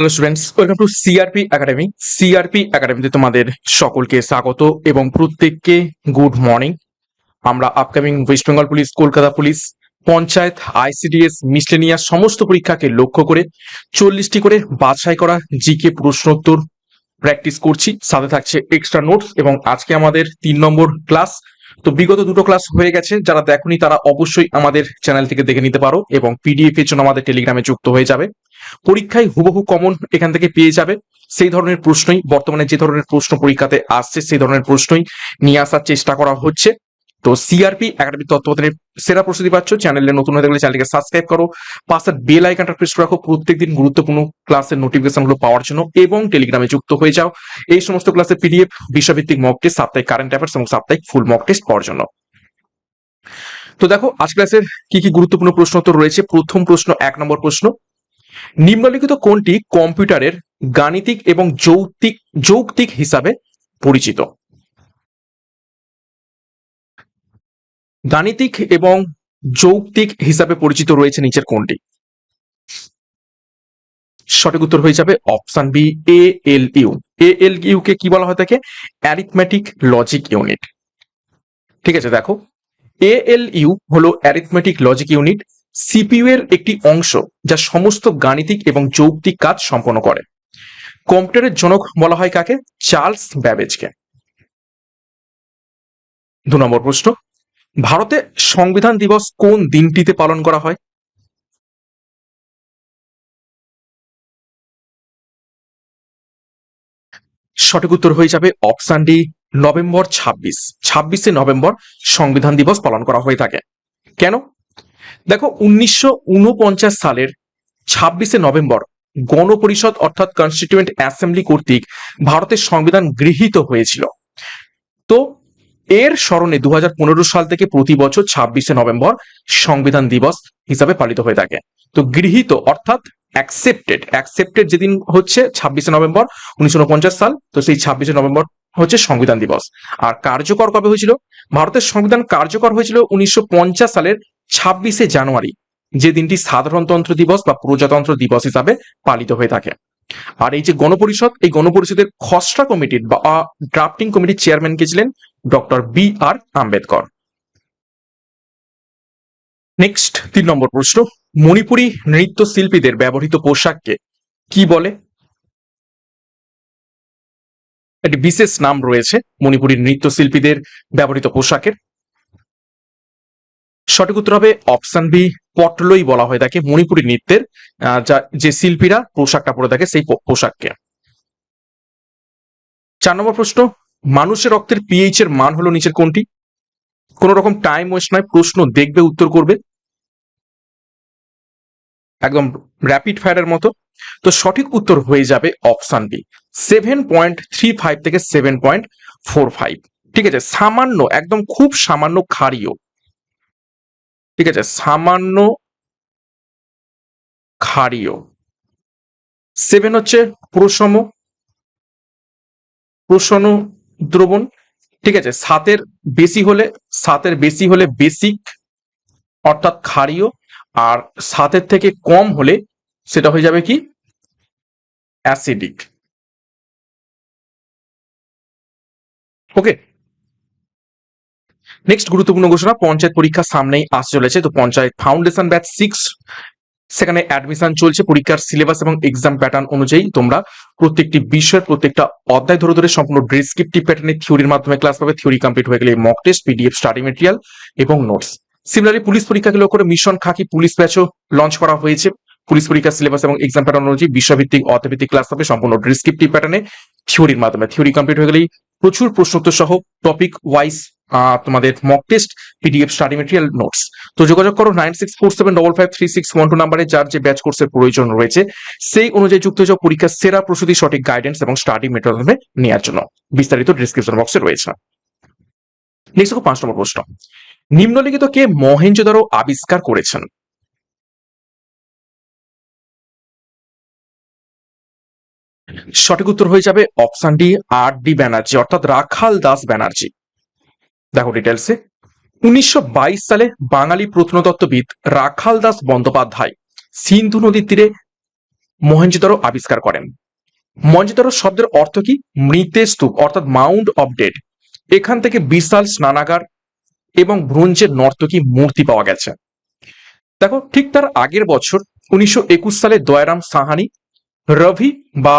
Hello students, welcome to CRP academy. CRP একাডেমিতে তোমাদের সকলকে স্বাগত এবং প্রত্যেককে গুড মর্নিং। আমরা upcoming West Bengal police, Kolkata police, panchayat, ICDS, miscellaneous সমস্ত পরীক্ষাকে লক্ষ্য করে 40টি করে বাছাই করা জিকে প্রশ্নোত্তর প্র্যাকটিস করছি। সাথে থাকছে এক্সট্রা নোটস এবং আজকে আমাদের 3 নম্বর ক্লাস। তো বিগত দুটো ক্লাস হয়ে গেছে, যারা দেখোনি তারা অবশ্যই আমাদের চ্যানেল থেকে দেখে নিতে পারো এবং পিডিএফ এর জন্য আমাদের টেলিগ্রামে যুক্ত হয়ে যাবে। পরীক্ষায় হুবহু কমন এখান থেকে পেয়ে যাবে। সেই ধরনের প্রশ্নই বর্তমানে যে ধরনের প্রশ্ন পরীক্ষাতে আসছে সেই ধরনের প্রশ্নই নিয়ে আসার চেষ্টা করা হচ্ছে। তো সিআরপি একাডেমির তত্ত্বাবধানে সেরা প্রস্তুতি পাচ্ছ। চ্যানেলে নতুন হয়ে থাকলে চ্যানেলকে সাবস্ক্রাইব করো, পাশের বেল আইকনটা প্রেস করে রাখো প্রত্যেকদিন গুরুত্বপূর্ণ ক্লাসের নোটিফিকেশনগুলো পাওয়ার জন্য এবং টেলিগ্রামে যুক্ত হয়ে যাও এই সমস্ত ক্লাসের পিডিএফ, বিষয়ভিত্তিক মক টেস্ট, সাপ্তাহিক কারেন্ট অ্যাফেয়ার্স এবং সাপ্তাহিক ফুল মক টেস্ট পাওয়ার জন্য। তো দেখো আজ ক্লাসের কি কি গুরুত্বপূর্ণ প্রশ্ন তো রয়েছে। প্রথম প্রশ্ন, 1 নম্বর প্রশ্ন, নিম্নলিখিত কোনটি কম্পিউটারের গাণিতিক এবং যৌক্তিক হিসাবে পরিচিত? গাণিতিক এবং যৌক্তিক হিসাবে পরিচিত রয়েছে নিচের কোনটি? সঠিক উত্তর হয়ে যাবে অপশন বি, এএলইউ। এএলইউ কে কি বলা হয় থাকে? Arithmetic logic unit. ঠিক আছে, দেখো এএলইউ হলো অ্যারিথমেটিক লজিক ইউনিট, সিপিইউ এর একটি অংশ যা সমস্ত গাণিতিক এবং যৌক্তিক কাজ সম্পন্ন করে। কম্পিউটারের জনক বলা হয় কাকে? চার্লস ব্যাবেজকে। 2 নম্বর প্রশ্ন, ভারতে সংবিধান দিবস কোন দিনটিতে পালন করা হয়? সঠিক উত্তর হয়ে যাবে অপশন ডি, নভেম্বর 26। 26শে নভেম্বর সংবিধান দিবস পালন করা হয়ে থাকে। কেন? দেখো 1949 সালের 26শে নভেম্বর গণপরিষদ অর্থাৎ কনস্টিটিউয়েন্ট অ্যাসেম্বলি কর্তৃক ভারতের সংবিধান গৃহীত হয়েছিল। তো এর স্মরণে 2015 সাল থেকে প্রতি বছর 26শে নভেম্বর সংবিধান দিবস হিসাবে পালিত হয়ে থাকে। তো গৃহীত অর্থাৎ অ্যাকসেপ্টেড যেদিন হচ্ছে 26শে নভেম্বর 1949 সাল, তো সেই 26শে নভেম্বর হচ্ছে সংবিধান দিবস। আর কার্যকর কবে হয়েছিল? ভারতের সংবিধান কার্যকর হয়েছিল 1950 সালের 26শে জানুয়ারি, যে দিনটি সাধারণতন্ত্র দিবস বা প্রজাতন্ত্র দিবস হিসাবে পালিত হয়ে থাকে। আর এই যে গণপরিষদ, এই গণপরিষদের খসড়া কমিটির বা ড্রাফটিং কমিটির চেয়ারম্যান কে ছিলেন? Doctor BR Ambedkar. নেক্সট 3 নম্বর প্রশ্ন, মণিপুরী নৃত্যশিল্পীদের ব্যবহৃত পোশাককে কি বলে? একটি বিশেষ নাম রয়েছে মণিপুরী নৃত্যশিল্পীদের ব্যবহৃত পোশাকের। সঠিক উত্তর হবে অপশন বি, পটলই বলা হয় থাকে মণিপুরী নৃত্যের যে শিল্পীরা পোশাকটা পরে থাকে সেই পোশাককে। 4 নম্বর প্রশ্ন, মানুষের রক্তের পিএইচ এর মান হলো নিচের কোনটি? কোন রকম টাইম ওয়েস্ট নয়, প্রশ্ন দেখবে উত্তর করবে একদম র্যাপিড ফায়ারের মতো। তো সঠিক উত্তর হয়ে যাবে অপশন বি, 7.35 থেকে 7.45। ঠিক আছে, সামান্য একদম খুব সামান্য ক্ষারীয়। ঠিক আছে, সামান্য ক্ষারীয়। 7 হচ্ছে প্রশম দ্রবণ। ঠিক আছে, 7-এর বেশি হলে বেসিক অর্থাৎ ক্ষারীয়, আর 7-এর থেকে কম হলে সেটা হয়ে যাবে কি? অ্যাসিডিক। ওকে, নেক্সট গুরুত্বপূর্ণ ঘোষণা, পঞ্চায়েত পরীক্ষা সামনেই আসতে চলেছে। তো পঞ্চায়েত ফাউন্ডেশন ব্যাচ 6 সেখানে অ্যাডমিশন চলছে। পরীক্ষার সিলেবাস এবং এক্সাম প্যাটার্ন অনুযায়ী তোমরা প্রত্যেকটি বিষয়ের প্রত্যেকটা অধ্যায় ধরে ধরে সম্পূর্ণ ডেসক্রিপটিভ প্যাটার্নে থিওরির মাধ্যমে ক্লাস পাবে। থিওরি কমপ্লিট হয়ে গেলে mock test, PDF, study material এবং নোটস। সিমিলারলি পুলিশ পরীক্ষাকে লক্ষ্য করে মিশন খাকি পুলিশ ব্যাচও লঞ্চ করা হয়েছে। পুলিশ পরীক্ষার সিলেবাস এবং এক্সাম প্যাটার্ন অনুযায়ী বিষয়ভিত্তিক অধ্যায়ভিত্তিক ক্লাস পাবে সম্পূর্ণ ডেসক্রিপটিভ প্যাটার্নে থিওরির মাধ্যমে। থিওরি কমপ্লিট হয়ে গেলেই প্রচুর প্রশ্নোত্তর সহ টপিক ওয়াইজ তোমাদের mock test, PDF, study material, notes. তো যোগাযোগ করো 9647553612 নাম্বারে, যার যে ব্যাচ কোর্সের প্রয়োজন রয়েছে সেই অনুযায়ী যুক্ত হয়ে যাও পরীক্ষার সেরা প্রস্তুতি, সঠিক গাইডেন্স এবং স্টাডি মেটেরিয়াল নেওয়ার জন্য। বিস্তারিত ডিসক্রিপশন বক্সে রয়েছে। নেক্সট 5 নম্বর প্রশ্ন, নিম্নলিখিত কে মহেঞ্জোদারো আবিষ্কার করেছেন? সঠিক উত্তর হয়ে যাবে অপশন ডি, RD ব্যানার্জি অর্থাৎ রাখাল দাস ব্যানার্জি। দেখো ডিটেলসে, 1922 সালে বাঙালি প্রত্নতত্ত্ববিদ রাখাল দাস বন্দ্যোপাধ্যায় সিন্ধু নদীর তীরে মহেঞ্জোদারো আবিষ্কার করেন? মহেঞ্জোদারো শব্দের অর্থ কি? মৃতের স্তূপ অর্থাৎ মাউন্ট অফ ডেড। এখান থেকে বিশাল স্নানাগার এবং ব্রোঞ্জের নর্তকী মূর্তি পাওয়া গেছে। দেখো ঠিক তার আগের বছর 1921 সালে দয়ারাম সাহানি রভি বা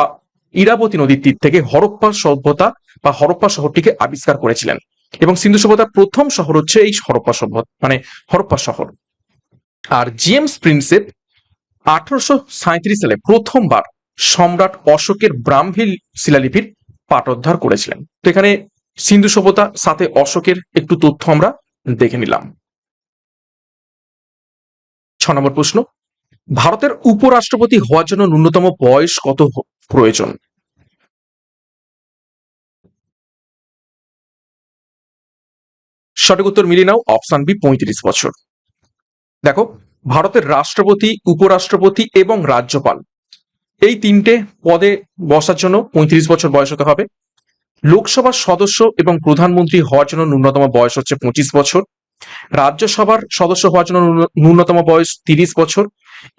ইরাবতী নদীর তীর থেকে হরপ্পা সভ্যতা বা হরপ্পা শহরটিকে আবিষ্কার করেছিলেন, এবং সিন্ধু সভ্যতার প্রথম শহর হচ্ছে এই হরপ্পা সভ্যতা মানে হরপ্পা শহর। আর জেমস প্রিন্সেপ 1837 সালে প্রথমবার সম্রাট অশোকের ব্রাহ্মী শিলালিপির পাঠোদ্ধার করেছিলেন। তো এখানে সিন্ধু সভ্যতা সাথে অশোকের একটু তথ্য আমরা দেখে নিলাম। 6 নম্বর প্রশ্ন, ভারতের উপরাষ্ট্রপতি হওয়ার জন্য ন্যূনতম বয়স কত প্রয়োজন? সঠিক উত্তর মিলিয়ে নাও, অপশন বি 35 বছর। দেখো ভারতের রাষ্ট্রপতি, উপরাষ্ট্রপতি এবং রাজ্যপাল এই তিনটে পদে বসার জন্য 35 বছর বয়স হতে হবে। লোকসভার সদস্য এবং প্রধানমন্ত্রী হওয়ার জন্য ন্যূনতম বয়স হচ্ছে 25 বছর। রাজ্যসভার সদস্য হওয়ার জন্য ন্যূনতম বয়স 30 বছর,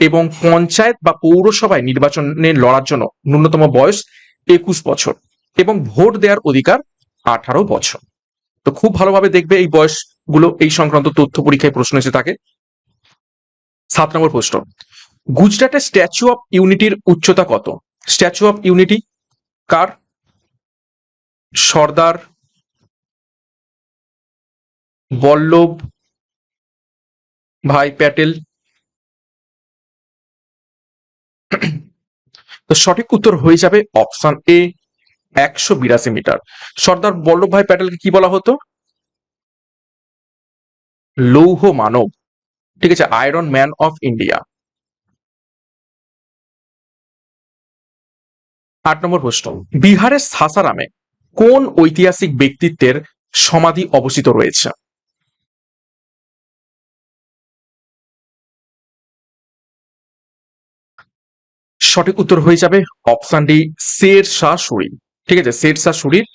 এবং পঞ্চায়েত বা পৌরসভায় নির্বাচনে লড়ার জন্য ন্যূনতম বয়স 21 বছর, এবং ভোট দেওয়ার অধিকার 18 বছর। তো খুব ভালোভাবে দেখবে এই বয়সগুলো, এই সংক্রান্ত তথ্য পরীক্ষায় প্রশ্ন এসে থাকে। 7 নম্বর প্রশ্ন, গুজরাটের স্ট্যাচু অফ ইউনিটির উচ্চতা কত? স্ট্যাচু অফ ইউনিটি কার? সর্দার বল্লভ ভাই প্যাটেল। তো সঠিক উত্তর হয়ে যাবে অপশন এ 182 মিটার। সর্দার বল্লভ ভাই প্যাটেলকে কি বলা হতো? লৌহ মানব, ঠিক আছে, আয়রন ম্যান অফ ইন্ডিয়া। 8 নম্বর প্রশ্ন, বিহারের সাসারামে কোন ঐতিহাসিক ব্যক্তিত্বের সমাধি অবস্থিত রয়েছে? সঠিক উত্তর হয়ে যাবে অপশন ডি শের শাহ সুরি। ঠিক আছে, শের শাহ সুরির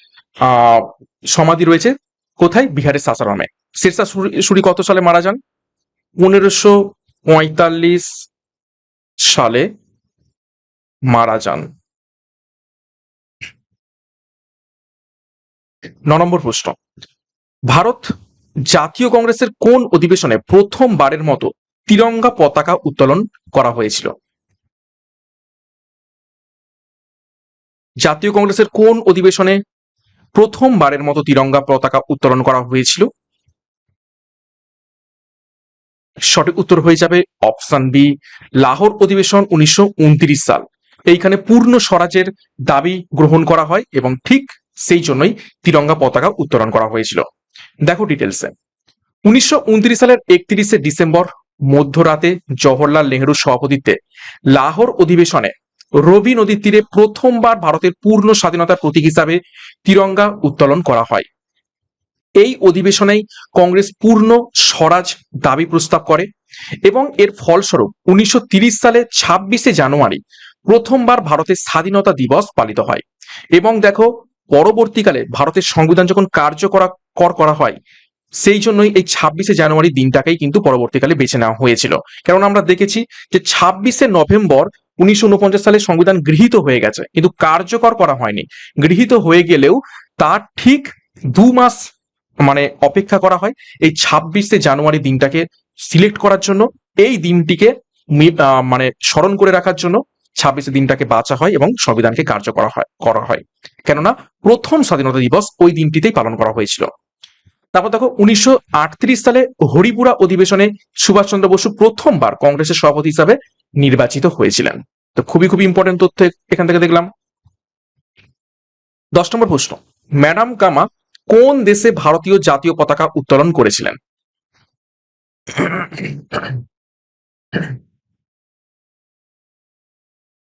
সমাধি রয়েছে কোথায়? বিহারের সাসারামে। শের শাহ সুরি কত সালে মারা যান? 1545 সালে মারা যান। 9 নম্বর প্রশ্ন, ভারত জাতীয় কংগ্রেসের কোন অধিবেশনে প্রথমবারের মতো তিরঙ্গা পতাকা উত্তোলন করা হয়েছিল? জাতীয় কংগ্রেসের কোন অধিবেশনে প্রথমবারের মতো তিরঙ্গা পতাকা উত্তোলন করা হয়েছিল? সঠিক উত্তর হয়ে যাবে অপশন বি লাহোর অধিবেশন 1929 সাল। এইখানে পূর্ণ স্বরাজের দাবি গ্রহণ করা হয় এবং ঠিক সেই জন্যই তিরঙ্গা পতাকা উত্তোলন করা হয়েছিল। দেখো ডিটেলসে, 1929 সালের 31শে ডিসেম্বর মধ্যরাতে জওহরলাল নেহরুর সভাপতিত্বে লাহোর অধিবেশনে রবি নদীর তীরে প্রথমবার ভারতের পূর্ণ স্বাধীনতার প্রতীক হিসাবে তিরঙ্গা উত্তোলন করা হয়। এই অধিবেশনেই কংগ্রেস পূর্ণ স্বরাজ দাবি প্রস্তাব করে এবং এর ফলস্বরূপ 1930 সালে 26শে জানুয়ারি প্রথমবার ভারতের স্বাধীনতা দিবস পালিত হয়। এবং দেখো পরবর্তীকালে ভারতের সংবিধান যখন কার্যকর করা হয়, সেই জন্যই এই 26শে জানুয়ারি দিনটাকেই কিন্তু পরবর্তীকালে বেছে নেওয়া হয়েছিল। কারণ আমরা দেখেছি যে 26শে নভেম্বর 1949 সালে সংবিধান গৃহীত হয়ে গেছে, কিন্তু কার্যকর করা হয়নি। গৃহীত হয়ে গেলেও তার ঠিক 2 মাস অপেক্ষা করা হয় এই 26শে জানুয়ারি দিনটাকে সিলেক্ট করার জন্য। এই দিনটিকে স্মরণ করে রাখার জন্য 26শে দিনটাকে বাছা হয় এবং সংবিধানকে কার্যকর করা হয়, কেননা প্রথম স্বাধীনতা দিবস ওই দিনটিতেই পালন করা হয়েছিল। তারপর দেখো 1938 সালে হরিপুরা অধিবেশনে সুভাষচন্দ্র বসু প্রথমবার কংগ্রেসের সভাপতি হিসাবে নির্বাচিত হয়েছিলেন। তো খুবই ইম্পর্টেন্ট তথ্য এখান থেকে দেখলাম। 10 নম্বর প্রশ্ন, ম্যাডাম কামা কোন দেশে ভারতীয় জাতীয় পতাকা উত্তোলন করেছিলেন?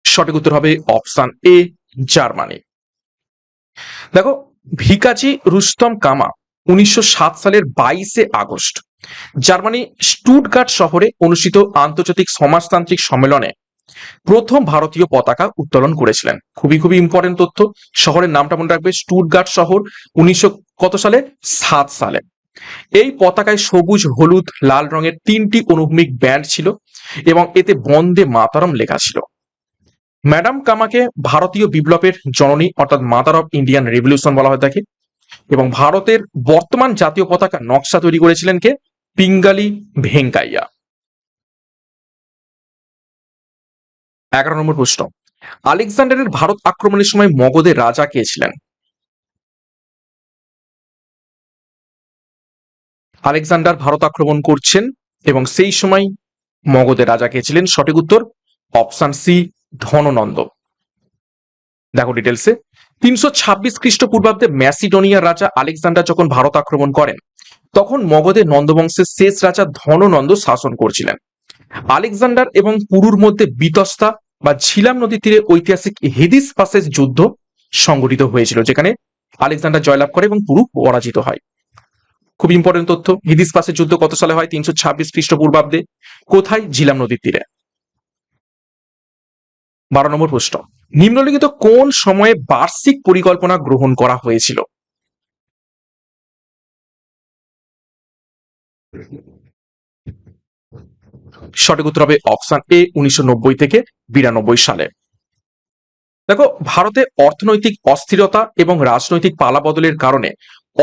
সঠিক উত্তর হবে অপশন এ জার্মানি। দেখো ভিকাজি রুস্তম কামা 1907 সালের 22শে আগস্ট জার্মানি স্টুটগার্ট শহরে অনুষ্ঠিত আন্তর্জাতিক সমাজতান্ত্রিক সম্মেলনে প্রথম ভারতীয় পতাকা উত্তোলন করেছিলেন। খুবই ইম্পর্টেন্ট তথ্য। শহরের নামটা মনে রাখবে, স্টুটগার্ট শহর, 1900 কত সালে? 7 সালে। এই পতাকায় সবুজ, হলুদ, লাল রঙের 3টি অনুভূমিক ব্যান্ড ছিল এবং এতে বন্দে মাতরম লেখা ছিল। ম্যাডাম কামাকে ভারতীয় বিপ্লবের জননী অর্থাৎ মাদার অফ ইন্ডিয়ান রেভলিউশন বলা হয়ে থাকে। এবং ভারতের বর্তমান জাতীয় পতাকা নকশা তৈরি করেছিলেন কে? পিঙ্গালি ভেঙ্কাইয়া। 11 নম্বর প্রশ্ন, আলেকজান্ডারের ভারত আক্রমণের সময় মগধের রাজা কে ছিলেন? আলেকজান্ডার ভারত আক্রমণ করছেন এবং সেই সময় মগধের রাজা কে ছিলেন? সঠিক উত্তর অপশন সি, ধননন্দ। দেখো ডিটেলসে, 326 খ্রিস্টপূর্বাব্দে ম্যাসিডোনিয়ার রাজা আলেকজান্ডার যখন ভারত আক্রমণ করেন তখন মগধের নন্দবংশের শেষ রাজা ধননন্দ শাসন করছিলেন। আলেকজান্ডার এবং পুরুর মধ্যে বিতস্তা বা ঝিলাম নদীর তীরে ঐতিহাসিক হেদিস পাসেজ যুদ্ধ সংঘটিত হয়েছিল, যেখানে আলেকজান্ডার জয়লাভ করে এবং পুরু পরাজিত হয়। খুব ইম্পর্টেন্ট তথ্য, হেদিস পাসেজ যুদ্ধ কত সালে হয়? 326 খ্রিস্টপূর্বাব্দে। কোথায়? ঝিলাম নদীর তীরে। 12 নম্বর প্রশ্ন, নিম্নলিখিত কোন সময়ে বার্ষিক পরিকল্পনা গ্রহণ করা হয়েছিল? সঠিক উত্তর হবে অপশন এ, 1990 থেকে 92 সালে। দেখো, ভারতে অর্থনৈতিক অস্থিরতা এবং রাজনৈতিক পালাবদলের কারণে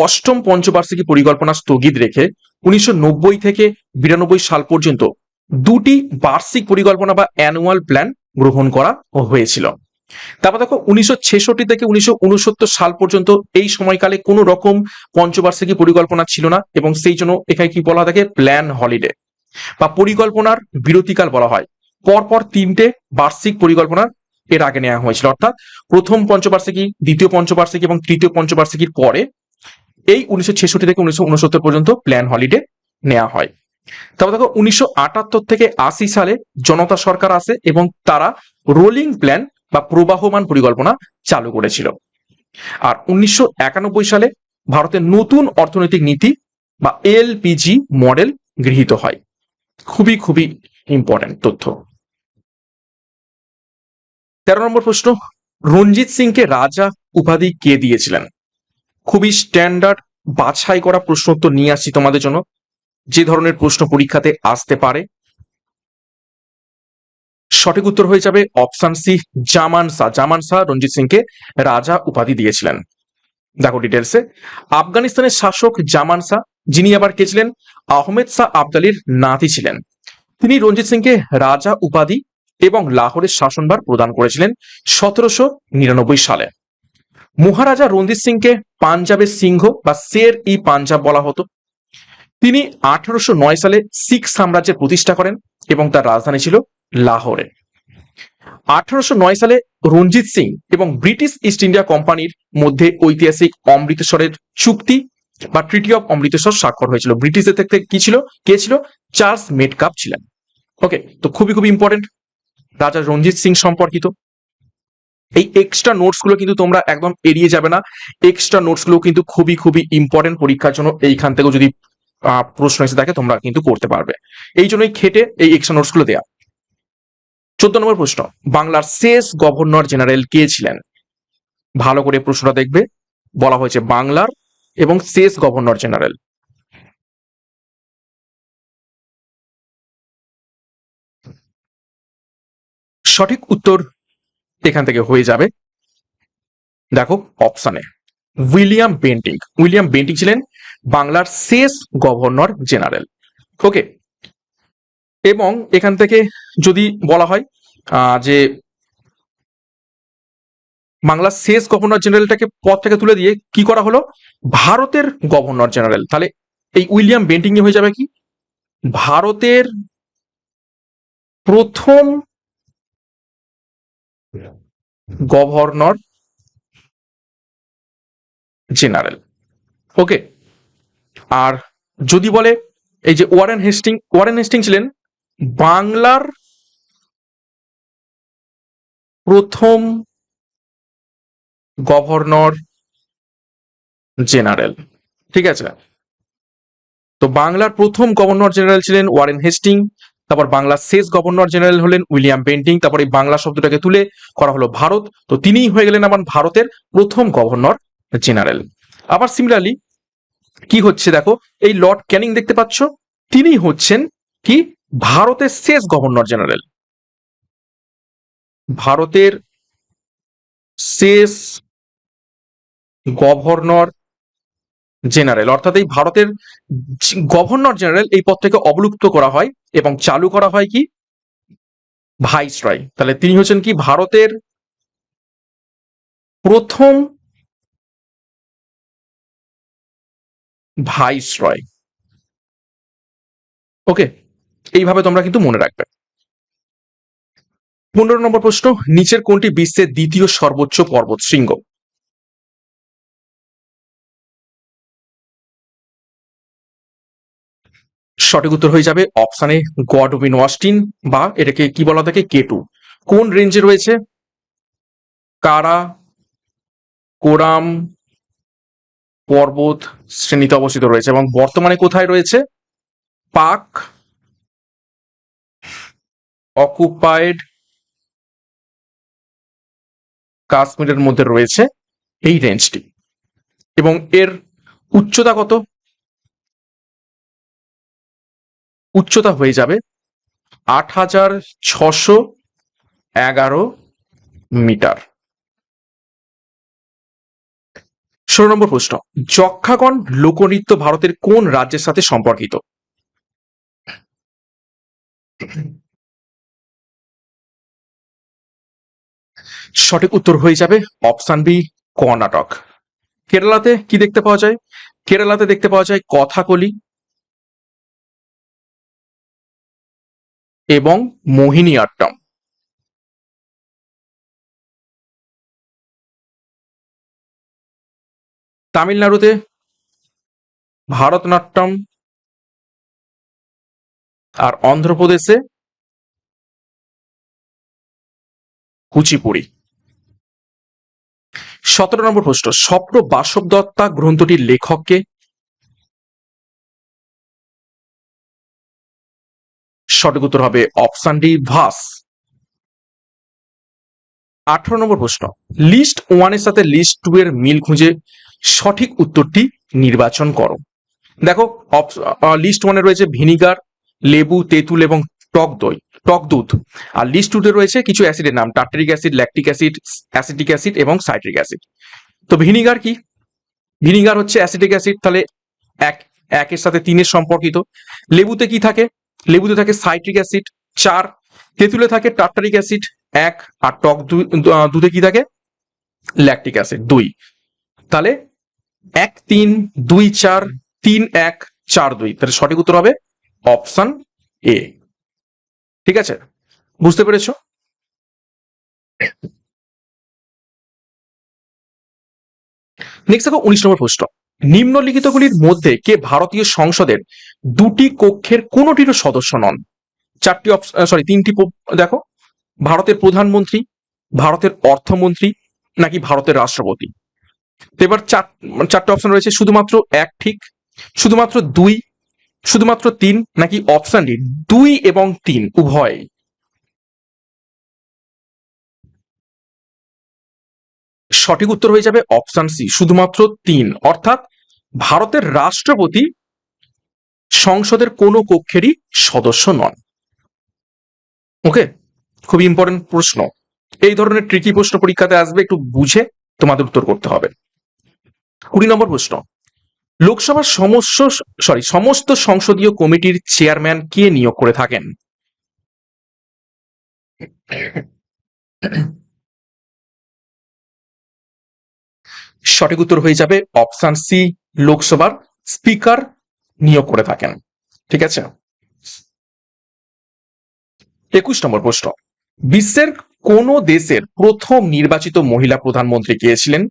অষ্টম পঞ্চবার্ষিকী পরিকল্পনা স্থগিত রেখে 1990 থেকে 92 সাল পর্যন্ত দুটি বার্ষিক পরিকল্পনা বা অ্যানুয়াল প্ল্যান গ্রহণ করা হয়েছিল। তারপর দেখো, 1966 থেকে 1969 সাল পর্যন্ত এই সময়কালে কোনো রকম পঞ্চবার্ষিকী পরিকল্পনা ছিল না এবং সেই জন্য এখানে কি বলা থাকে? প্ল্যান হলিডে বা পরিকল্পনার বিরতিকাল বলা হয়। পরপর তিনটে বার্ষিক পরিকল্পনা এর আগে নেওয়া হয়েছিল, অর্থাৎ প্রথম পঞ্চবার্ষিকী, দ্বিতীয় পঞ্চবার্ষিকী এবং তৃতীয় পঞ্চবার্ষিকীর পরে এই 1966 থেকে 1969 পর্যন্ত প্ল্যান হলিডে নেওয়া হয়। তারপর দেখো, 1978 থেকে 80 সালে জনতা সরকার আসে এবং তারা রোলিং প্ল্যান বা প্রবাহমান পরিকল্পনা চালু করেছিল। আর 1991 সালে ভারতের নতুন অর্থনৈতিক নীতি বা এলপিজি মডেল গৃহীত হয়। খুবই খুবই ইম্পর্টেন্ট তথ্য। 13 নম্বর প্রশ্ন, রঞ্জিত সিংকে রাজা উপাধি কে দিয়েছিলেন? খুবই স্ট্যান্ডার্ড বাছাই করা প্রশ্ন উত্তর নিয়ে আসছি তোমাদের জন্য, যে ধরনের প্রশ্ন পরীক্ষাতে আসতে পারে। সঠিক উত্তর হয়ে যাবে অপশন সি, জামান শাহ। জামান শাহ রঞ্জিত সিংকে রাজা উপাধি দিয়েছিলেন। দেখো ডিটেলসে, আফগানিস্তানের শাসক জামান শাহ, যিনি আবার কে ছিলেন? আহমেদ শাহ আবদালির নাতি ছিলেন। তিনি রঞ্জিত সিংকে রাজা উপাধি এবং লাহোরের শাসনভার প্রদান করেছিলেন 1799 সালে। মহারাজা রঞ্জিত সিংকে পাঞ্জাবের সিংহ বা শের ই পাঞ্জাব বলা হতো। তিনি 1809 সালে শিখ সাম্রাজ্যের প্রতিষ্ঠা করেন এবং তার রাজধানী ছিল লাহোরে। 1809 সালে রঞ্জিত সিং এবং ব্রিটিশ ইস্ট ইন্ডিয়া কোম্পানির মধ্যে ঐতিহাসিক অমৃতসরের চুক্তি বা ট্রিটি অফ অমৃতসর স্বাক্ষর হয়েছিল। ব্রিটিশদের থেকে কি ছিল? কে ছিল? চার্লস মেটকাপ ছিলেন। ওকে, তো খুবই খুবই ইম্পর্টেন্ট রাজা রঞ্জিত সিং সম্পর্কিত। এই এক্সট্রা নোটস গুলো কিন্তু তোমরা একদম এড়িয়ে যাবে না। এক্সট্রা নোটস গুলো কিন্তু খুবই খুবই ইম্পর্টেন্ট পরীক্ষার জন্য। এইখান থেকেও যদি প্রশ্ন এসে থাকে তোমরা কিন্তু করতে পারবে, এই জন্যই খেটে এই এক্সট্রা নোটস গুলো দেয়া। 14 নম্বর প্রশ্ন, বাংলার শেষ গভর্নর জেনারেল কে ছিলেন? ভালো করে প্রশ্নটা দেখবে, বলা হয়েছে বাংলার এবং শেষ গভর্নর জেনারেল। সঠিক উত্তর এখান থেকে হয়ে যাবে, দেখো অপশনে উইলিয়াম বেন্টিং। উইলিয়াম বেন্টিং ছিলেন বাংলার শেষ গভর্নর জেনারেল। ওকে, এবং এখান থেকে যদি বলা হয় যে বাংলার শেষ গভর্নর জেনারেলটাকে পদ থেকে তুলে দিয়ে কি করা হলো? ভারতের গভর্নর জেনারেল। তাহলে এই উইলিয়াম বেন্টিং হয়ে যাবে কি? ভারতের প্রথম গভর্নর জেনারেল। ওকে, আর যদি বলে এই যে ওয়ারেন হেস্টিং, ওয়ারেন হেস্টিং ছিলেন বাংলার প্রথম গভর্নর জেনারেল। ঠিক আছে, তো বাংলার প্রথম গভর্নর জেনারেল ছিলেন ওয়ারেন হেস্টিং, তারপর বাংলার শেষ গভর্নর জেনারেল হলেন উইলিয়াম বেন্টিং, তারপর এই বাংলা শব্দটাকে তুলে করা হলো ভারত, তো তিনিই হয়ে গেলেন আমার ভারতের প্রথম গভর্নর জেনারেল। আবার সিমিলারলি কি হচ্ছে দেখো, এই লর্ড ক্যানিং দেখতে পাচ্ছ, তিনি হচ্ছেন কি? ভারতের শেষ গভর্নর জেনারেল। ভারতের শেষ গভর্নর জেনারেল, অর্থাৎ এই ভারতের গভর্নর জেনারেল এই পদটাকে অবলুপ্ত করা হয় এবং চালু করা হয় কি ভাইসরয়। তাহলে তিনি হচ্ছেন কি ভারতের প্রথম ভাইসরয়। ওকে, এইভাবে তোমরা কিন্তু মনে রাখবে। 15 নম্বর প্রশ্ন, নিচের কোনটি বিশ্বের দ্বিতীয় সর্বোচ্চ পর্বত শৃঙ্গ? সঠিক উত্তর হয়ে যাবে অপশানে গডউইন অস্টিন, বা এটাকে কি বলা থাকে কেটু। কোন রেঞ্জে রয়েছে? কারা কোরাম পর্বত শ্রেণীতে অবস্থিত রয়েছে এবং বর্তমানে কোথায় রয়েছে? পাক অকুপায়েড কাশ্মীরের মধ্যে রয়েছে এই রেঞ্জটি। এবং এর উচ্চতা কত? উচ্চতা হয়ে যাবে 8,611 মিটার। 16 নম্বর প্রশ্ন, যক্ষাগণ লোকনৃত্য ভারতের কোন রাজ্যের সাথে সম্পর্কিত? সঠিক উত্তর হয়ে যাবে অপশন বি কর্ণাটক। কেরালাতে কি দেখতে পাওয়া যায়? কেরালাতে দেখতে পাওয়া যায় কথাকলি এবং মোহিনীআট্টম। তামিলনাড়ুতে ভারতনাট্যম, আর অন্ধ্রপ্রদেশে কুচিপুড়ি। 17 নম্বর প্রশ্ন, স্বপ্ন বাসব দত্তা গ্রন্থটির লেখককে? সঠিক উত্তর হবে অপশন ডি ভাস। 18 নম্বর প্রশ্ন, লিস্ট 1 এর সাথে লিস্ট 2 এর মিল খুঁজে সঠিক উত্তরটি নির্বাচন করো। দেখো, লিস্ট 1 এ রয়েছে ভিনিগার, লেবু, তেঁতুল এবং টক দই, টক দুধ। আর লিস্ট 2 তে রয়েছে কিছু অ্যাসিডের নাম, tartaric acid, lactic acid, acetic acid এবং সাইট্রিক অ্যাসিড। তো ভিনিগার কি? ভিনিগার হচ্ছে অ্যাসিটিক অ্যাসিড, তাহলে এক একের সাথে 3 এর সম্পর্কিত। লেবুতে কি থাকে? লেবুতে থাকে সাইট্রিক অ্যাসিড 4, তেঁতুলে থাকে টার্টারিক অ্যাসিড 1, আর টক দুধে কি থাকে? Lactic acid 2। তাহলে 1 3 2 4 3 1 4 2, তাহলে সঠিক উত্তর হবে অপশন এ। ঠিক আছে, বুঝতে পেরেছো? নেক্সট দেখো 19 নম্বর প্রশ্ন, নিম্নলিখিতগুলির মধ্যে কে ভারতীয় সংসদের 2টি কক্ষের কোনটিরও সদস্য নন? চারটি সরি 3টি দেখো, ভারতের প্রধানমন্ত্রী, ভারতের অর্থমন্ত্রী, নাকি ভারতের রাষ্ট্রপতি। তো এবার চারটে অপশন রয়েছে, শুধুমাত্র এক ঠিক, শুধুমাত্র 2, শুধুমাত্র 3, নাকি অপশন ডি 2 এবং 3 উভয়। সঠিক উত্তর হয়ে যাবে অপশন সি শুধুমাত্র 3, অর্থাৎ ভারতের রাষ্ট্রপতি সংসদের কোনো কক্ষেরই সদস্য নন। ওকে, খুব ইম্পর্টেন্ট প্রশ্ন। এই ধরনের ট্রিকি প্রশ্ন পরীক্ষাতে আসবে, একটু বুঝে তোমাদের উত্তর করতে হবে। 20 নম্বর প্রশ্ন, লোকসভার সমস্ত সংসদীয় কমিটির চেয়ারম্যান কে নিয়োগ করে থাকেন? সঠিক উত্তর হয়ে যাবে অপশন সি লোকসভার স্পিকার নিয়োগ করে থাকেন। ঠিক আছে। 21 নম্বর প্রশ্ন, বিশ্বের কোন দেশের প্রথম নির্বাচিত মহিলা প্রধানমন্ত্রী কে ছিলেন?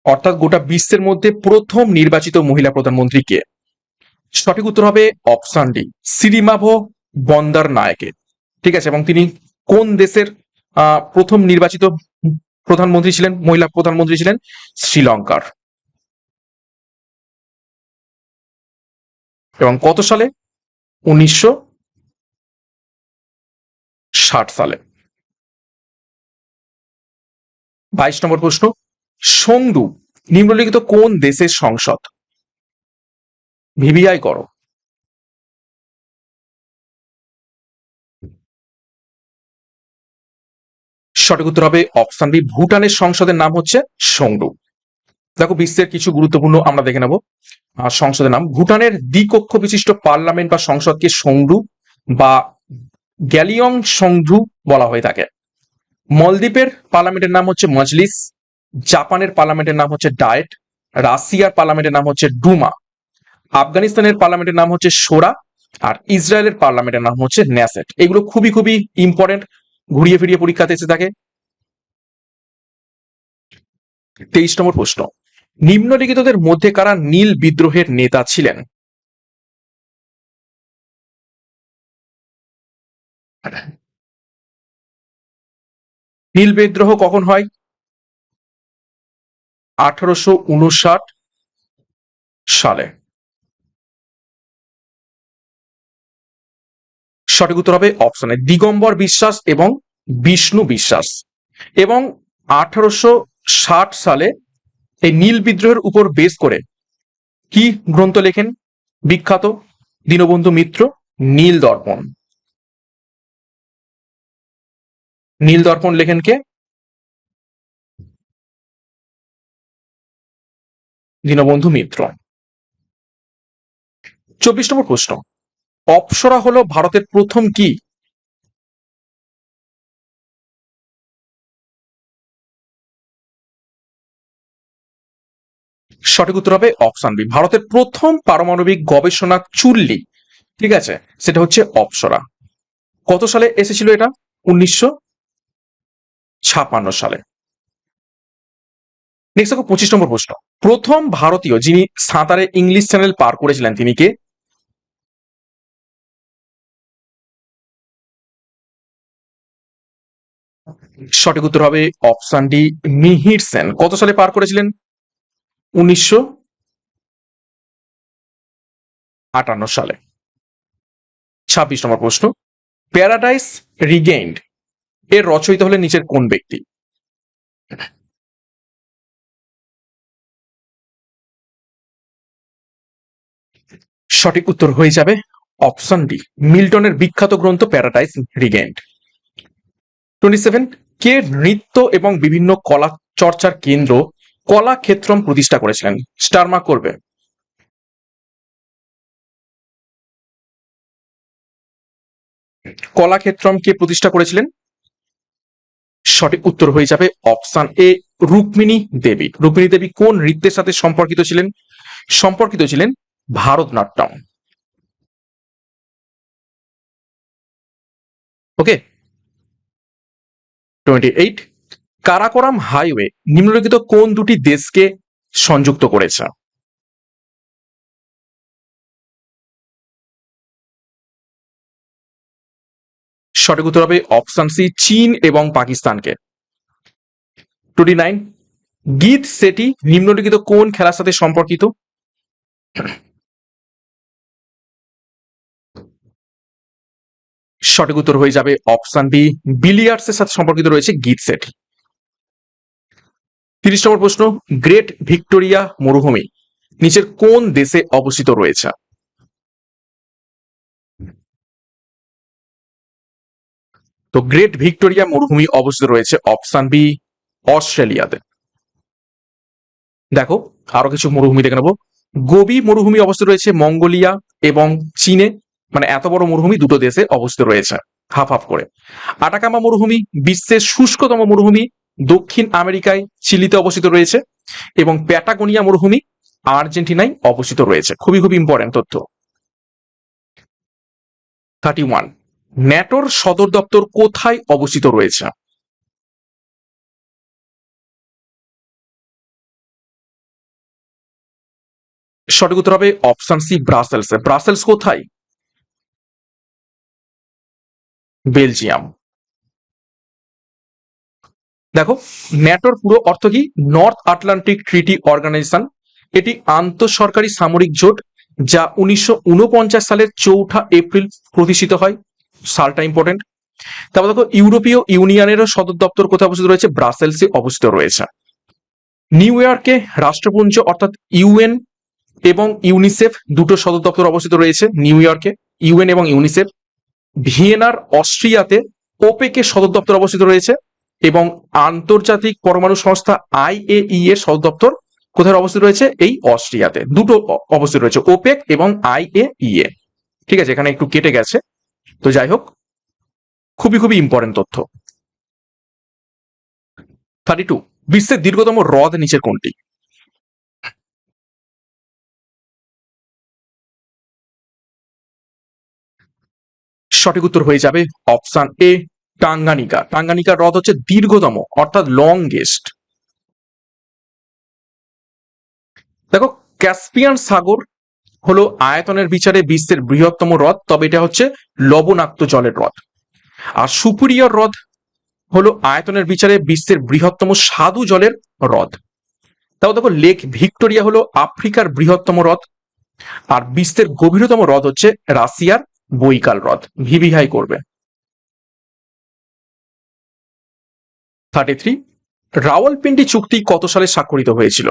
অর্থাৎ গোটা বিশ্বের মধ্যে প্রথম নির্বাচিত মহিলা প্রধানমন্ত্রী কে? সঠিক উত্তর হবে অপশন ডি সিরিমাভো বন্দর নায়েকে। ঠিক আছে, এবং তিনি কোন দেশের প্রথম নির্বাচিত প্রধানমন্ত্রী ছিলেন, মহিলা প্রধানমন্ত্রী ছিলেন? শ্রীলঙ্কার। এবং কত সালে? 1960 সালে। 22 নম্বর প্রশ্ন, সংদু নিম্নলিখিত কোন দেশের সংসদ? ভিভিআই করো। সঠিক উত্তর হবে অপশন বি, ভুটানের সংসদের নাম হচ্ছে সংরু। দেখো বিশ্বের কিছু গুরুত্বপূর্ণ আমরা দেখে নেব সংসদের নাম। ভুটানের দ্বিকক্ষ বিশিষ্ট পার্লামেন্ট বা সংসদকে সংরু বা গ্যালিয়ং সংরু বলা হয়ে থাকে। মলদ্বীপের পার্লামেন্টের নাম হচ্ছে মজলিস, জাপানের পার্লামেন্টের নাম হচ্ছে ডায়েট, রাশিয়ার পার্লামেন্টের নাম হচ্ছে ডুমা, আফগানিস্তানের পার্লামেন্টের নাম হচ্ছে সোরা, আর ইসরায়েলের পার্লামেন্টের নাম হচ্ছে ন্যাসেট। এগুলো খুবই খুবই ইম্পর্টেন্ট, ঘুরিয়ে ফিরিয়ে পরীক্ষাতে এসে থাকে। 23 নম্বর প্রশ্ন, নিম্নলিখিতদের মধ্যে কারা নীল বিদ্রোহের নেতা ছিলেন? নীল বিদ্রোহ কখন হয়? 1859 সালে। সঠিক উত্তর হবে অপশনে দিগম্বর বিশ্বাস এবং বিষ্ণু বিশ্বাস। এবং 1860 সালে এই নীল বিদ্রোহের উপর বেস করে কি গ্রন্থ লেখেন বিখ্যাত দীনবন্ধু মিত্র? নীল দর্পণ। নীল দর্পণ লেখেন কে? দীনবন্ধু মিত্র। 24 নম্বর প্রশ্ন, অপ্সরা হলো ভারতের প্রথম কি? সঠিক উত্তর হবে অপশন বি, ভারতের প্রথম পারমাণবিক গবেষণা চুল্লি, ঠিক আছে, সেটা হচ্ছে অপ্সরা। কত সালে এসেছিল এটা? 1956 সালে। নেক্সট দেখো 25 নম্বর প্রশ্ন, প্রথম ভারতীয় যিনি সাঁতারে ইংলিশ চ্যানেল পার করেছিলেন তিনি কে? সঠিক উত্তর হবে অপশন ডি, মিহির সেন। কত সালে পার করেছিলেন? 1958 সালে। 26 নম্বর প্রশ্ন, প্যারাডাইস রিগেইনড এর রচয়িতা হলেন নিচের কোন ব্যক্তি? সঠিক উত্তর হয়ে যাবে অপশন ডি, মিল্টনের বিখ্যাত গ্রন্থ প্যারাডাইস রিগেইনড। 27, কে নৃত্য এবং বিভিন্ন কলা চর্চার কেন্দ্র কলাক্ষেত্রম প্রতিষ্ঠা করেছিলেন? স্টার মার্ক করবে। কলাক্ষেত্রম কে প্রতিষ্ঠা করেছিলেন? সঠিক উত্তর হয়ে যাবে অপশন এ, রুক্মিণী দেবী। রুক্মিণী দেবী কোন নৃত্যের সাথে সম্পর্কিত ছিলেন? সম্পর্কিত ছিলেন ভারতনাট্যম। ওকে। 28, কারাকোরাম হাইওয়ে নিম্নলিখিত কোন দুটি দেশকে সংযুক্ত করেছে? সঠিক উত্তর হবে অপশন সি, চীন এবং পাকিস্তানকে। 29, গীত সেটি নিম্নলিখিত কোন খেলার সাথে সম্পর্কিত? সঠিক উত্তর হয়ে যাবে অপশন বি, বিলিয়ার্ডস এর সাথে সম্পর্কিত রয়েছে গীত সেট। 30 নম্বর প্রশ্ন, গ্রেট ভিক্টোরিয়া মরুভূমি নিচের কোন দেশে অবস্থিত রয়েছে? তো গ্রেট ভিক্টোরিয়া মরুভূমি অবস্থিত রয়েছে অপশন বি, অস্ট্রেলিয়াতে। দেখো আরো কিছু মরুভূমি দেখে নেবো। গোবি মরুভূমি অবস্থিত রয়েছে মঙ্গোলিয়া এবং চীনে, মানে এত বড় মরুভূমি দুটো দেশে অবস্থিত রয়েছে হাফ হাফ করে। আটাকামা মরুভূমি বিশ্বের শুষ্কতম মরুভূমি, দক্ষিণ আমেরিকায় চিলিতে অবস্থিত রয়েছে। এবং প্যাটাগোনিয়া মরুভূমি আর্জেন্টিনায় অবস্থিত রয়েছে। খুবই খুবই ইম্পর্টেন্ট তথ্য। 31, ন্যাটোর সদর দপ্তর কোথায় অবস্থিত রয়েছে? সঠিক উত্তর হবে অপশন সি, ব্রাসেলসে। ব্রাসেলস কোথায়? বেলজিয়াম। দেখো ন্যাটোর পুরো অর্থ কি? North Atlantic treaty organization. এটি আন্তঃসরকারি সামরিক জোট যা 1949 সালের 4 এপ্রিল প্রতিষ্ঠিত হয়। সালটা ইম্পর্টেন্ট। তারপর দেখো ইউরোপীয় ইউনিয়নেরও সদর দপ্তর কোথায় অবস্থিত রয়েছে? ব্রাসেলসে অবস্থিত রয়েছে। নিউ ইয়র্কে রাষ্ট্রপুঞ্জ অর্থাৎ ইউএন এবং ইউনিসেফ দুটো সদর দপ্তর অবস্থিত রয়েছে নিউ ইয়র্কে, ইউএন এবং ইউনিসেফ। ভিয়েনার অস্ট্রিয়াতে ওপেকের সদর দপ্তর অবস্থিত রয়েছে। এবং আন্তর্জাতিক পরমাণু সংস্থা IAEA এর সদর দপ্তর কোথায় অবস্থিত রয়েছে? এই অস্ট্রিয়াতে। দুটো অবস্থিত রয়েছে, ওপেক এবং IAEA। ঠিক আছে, এখানে একটু কেটে গেছে, তো যাই হোক, খুবই খুবই ইম্পর্টেন্ট তথ্য। 32, বিশ্বের দীর্ঘতম হ্রদ নিচের কোনটি? সঠিক উত্তর হয়ে যাবে অপশন এ, টাঙ্গানিকা। টাঙ্গানিকা হ্রদ হচ্ছে দীর্ঘতম, অর্থাৎ লংগেস্ট। দেখো, ক্যাসপিয়ান সাগর হলো আয়তনের বিচারে বিশ্বের বৃহত্তম হ্রদ, তবে এটা হচ্ছে লবণাক্ত জলের হ্রদ। আর সুপিরিয়র হ্রদ হলো আয়তনের বিচারে বিশ্বের বৃহত্তম স্বাদু জলের হ্রদ। তাও দেখো, লেক ভিক্টোরিয়া হলো আফ্রিকার বৃহত্তম হ্রদ। আর বিশ্বের গভীরতম হ্রদ হচ্ছে রাশিয়ার বৈকাল হ্রদ। ভিভিহাই করবে। 33, রাওয়ালপিন্ডি চুক্তি কত সালে স্বাক্ষরিত হয়েছিল?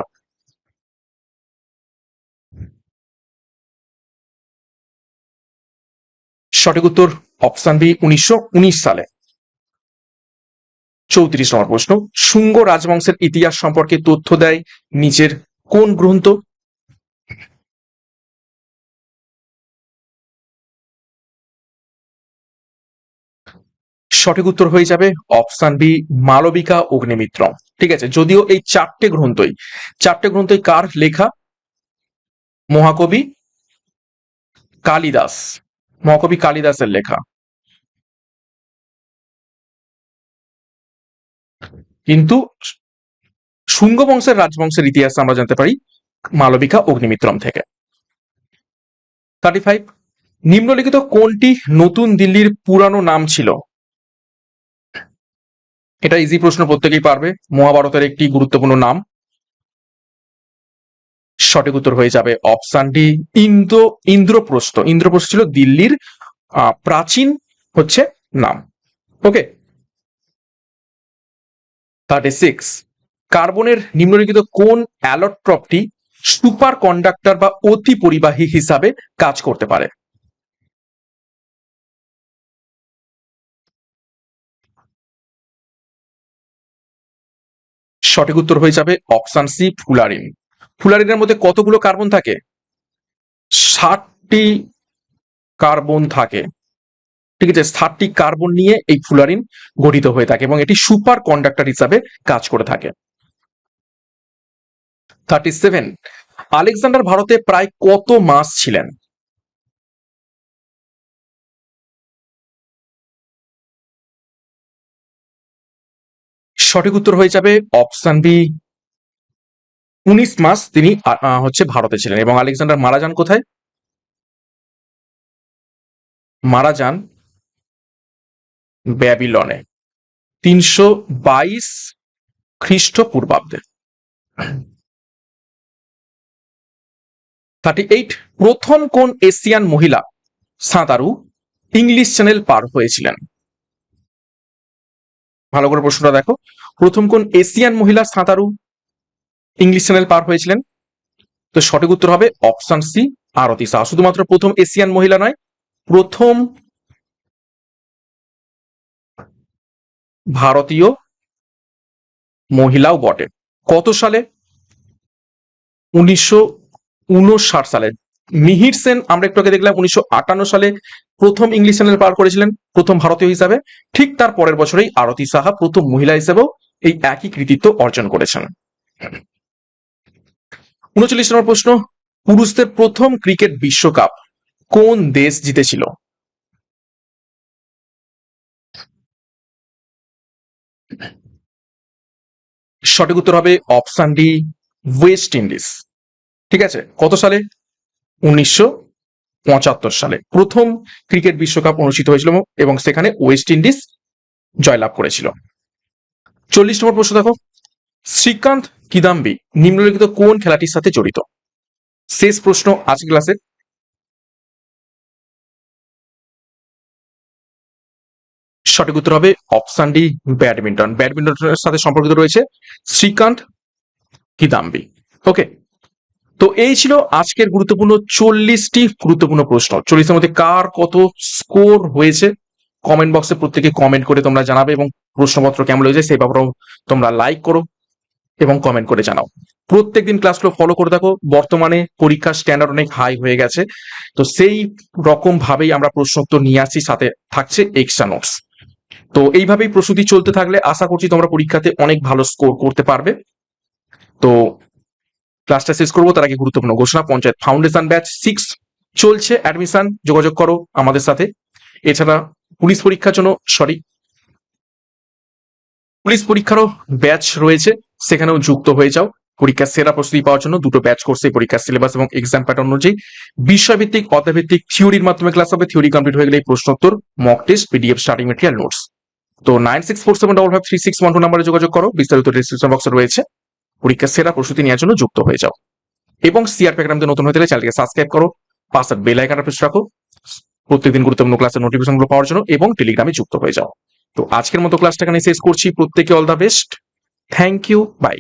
সঠিক উত্তর অপশন বি, 1919 সালে। 34 নম্বর প্রশ্ন, শুঙ্গ রাজবংশের ইতিহাস সম্পর্কে তথ্য দেয় নিচের কোন গ্রন্থ? সঠিক উত্তর হয়ে যাবে অপশন বি, মালবিকা অগ্নিমিত্রম। ঠিক আছে, যদিও এই চারটে গ্রন্থই কার লেখা? মহাকবি কালিদাস। মহাকবি কালিদাসের লেখা। কিন্তু শুঙ্গ বংশের রাজবংশের ইতিহাস আমরা জানতে পারি মালবিকা অগ্নিমিত্রম থেকে। 35, নিম্নলিখিত কোনটি নতুন দিল্লির পুরানো নাম ছিল? এটা ইজি প্রশ্ন, প্রত্যেকেই পারবে। মহাভারতের একটি গুরুত্বপূর্ণ নাম। সঠিক উত্তর হয়ে যাবে অপশন ডি, ইন্দ্রপ্রস্থ। ইন্দ্রপ্রস্থ ছিল দিল্লির প্রাচীন হচ্ছে নাম। ওকে। 36, কার্বনের নিম্নলিখিত কোন অ্যালোট্রপটি সুপার কন্ডাক্টর বা অতি পরিবাহী হিসাবে কাজ করতে পারে? সঠিক উত্তর হয়ে যাবে অপশন সি, ফুলারিন। ফুলারিনের মধ্যে কতগুলো কার্বন থাকে? 60টি কার্বন থাকে। ঠিক আছে, 60টি কার্বন নিয়ে এই ফুলারিন গঠিত হয়ে থাকে এবং এটি সুপার কন্ডাক্টর হিসাবে কাজ করে থাকে। 37, আলেকজান্ডার ভারতে প্রায় কত মাস ছিলেন? সঠিক উত্তর হয়ে যাবে অপশন বি, 19 মাস তিনি হচ্ছে ভারতে ছিলেন। এবং আলেকজান্ডার মারা যান কোথায়? মারা যান ব্যাবিলনে 322 খ্রিস্টপূর্বাব্দে। 38, প্রথম কোন এশিয়ান মহিলা সাঁতারু ইংলিশ চ্যানেল পার হয়েছিলেন? ভালো করে প্রশ্নটা দেখো, প্রথম কোন এশিয়ান মহিলা সাঁতারু ইংলিশ চ্যানেল পার হয়েছিলেন? তো সঠিক উত্তর হবে অপশন সি, আরতি শাহ। শুধুমাত্র প্রথম এশিয়ান মহিলা নয়, প্রথম ভারতীয় মহিলাও বটে। কত সালে? 1959 সালে। মিহির সেন আমরা একটু আগে দেখলাম 1958 সালে প্রথম ইংলিশ চ্যানেল পার করেছিলেন, প্রথম ভারতীয় হিসাবে। ঠিক তার পরের বছরেই আরতি সাহা প্রথম মহিলা হিসেবেও এই একই কৃতিত্ব অর্জন করেছেন। 39 নম্বর প্রশ্ন, পুরুষদের প্রথম ক্রিকেট বিশ্বকাপ কোন দেশ জিতেছিল? সঠিক উত্তর হবে অপশন ডি, ওয়েস্ট ইন্ডিজ। ঠিক আছে, কত সালে? 1975 সালে প্রথম ক্রিকেট বিশ্বকাপ অনুষ্ঠিত হয়েছিল এবং সেখানে ওয়েস্ট ইন্ডিজ জয়লাভ করেছিল। 40 নম্বর প্রশ্ন দেখো, শ্রীকান্ত কিদাম্বি নিম্নলিখিত কোন খেলাটির সাথে জড়িত? শেষ প্রশ্ন আজকে ক্লাসে। সঠিক উত্তর হবে অপশন ডি, ব্যাডমিন্টন। ব্যাডমিন্টনের সাথে সম্পর্কিত রয়েছে শ্রীকান্ত কিদাম্বি। ওকে, তো এই ছিল আজকের গুরুত্বপূর্ণ 40টি গুরুত্বপূর্ণ প্রশ্ন। 40-এর মধ্যে কার কত স্কোর হয়েছে কমেন্ট বক্সে প্রত্যেকে কমেন্ট করে তোমরা জানাবে এবং প্রশ্নপত্র কেমন লেগেছে সেই ব্যাপারেও তোমরা লাইক করো এবং কমেন্ট করে জানাও। প্রত্যেকদিন ক্লাসগুলো ফলো করে দেখো। বর্তমানে পরীক্ষার স্ট্যান্ডার্ড অনেক হাই হয়ে গেছে, তো সেই রকম ভাবেই আমরা প্রশ্নোত্তর নিয়ে আসছি, সাথে থাকছে এক্সট্রা নোটস। তো এইভাবেই প্রস্তুতি চলতে থাকলে আশা করছি তোমরা পরীক্ষাতে অনেক ভালো স্কোর করতে পারবে। তো ক্লাসটা শেষ করবো তার আগে গুরুত্বপূর্ণ ঘোষণা, পঞ্চায়েত ফাউন্ডেশন ব্যাচ 6 চলছে, অ্যাডমিশন যোগাযোগ করো আমাদের সাথে। এছাড়া পুলিশ পরীক্ষার জন্য পুলিশ পরীক্ষারও ব্যাচ রয়েছে, সেখানেও যুক্ত হয়ে যাও। পরীক্ষার সেরা প্রস্তুতি পাওয়ার জন্য দুটো ব্যাচ করছে, পরীক্ষার সিলেবাস এবং এক্সাম প্যাটার্ন অনুযায়ী বিষয়ভিত্তিক অধ্যায়ভিত্তিক থিওরির মাধ্যমে ক্লাস হবে। থিওরি কমপ্লিট হয়ে গেলে প্রশ্নোত্তর, mock test, PDF, starting material, notes. তো 9647553612 নাম্বারে যোগাযোগ করো, বিস্তারিত ডিসক্রিপশন বক্সে রয়েছে। পরীক্ষার সেরা প্রস্তুতি নেওয়ার জন্য যুক্ত হয়ে যাও এবং সিআরপি একাডেমিতে নতুন হয়ে গেলে চ্যানেলকে সাবস্ক্রাইব করো, পাশের বেল আইকনটা প্রেস রাখো প্রত্যেকদিন গুরুত্বপূর্ণ ক্লাসের নোটিফিকেশনগুলো পাওয়ার জন্য, এবং টেলিগ্রামে যুক্ত হয়ে যাও। তো আজকের মতো ক্লাসটা এখানে শেষ করছি। প্রত্যেকে all the best, thank you, by.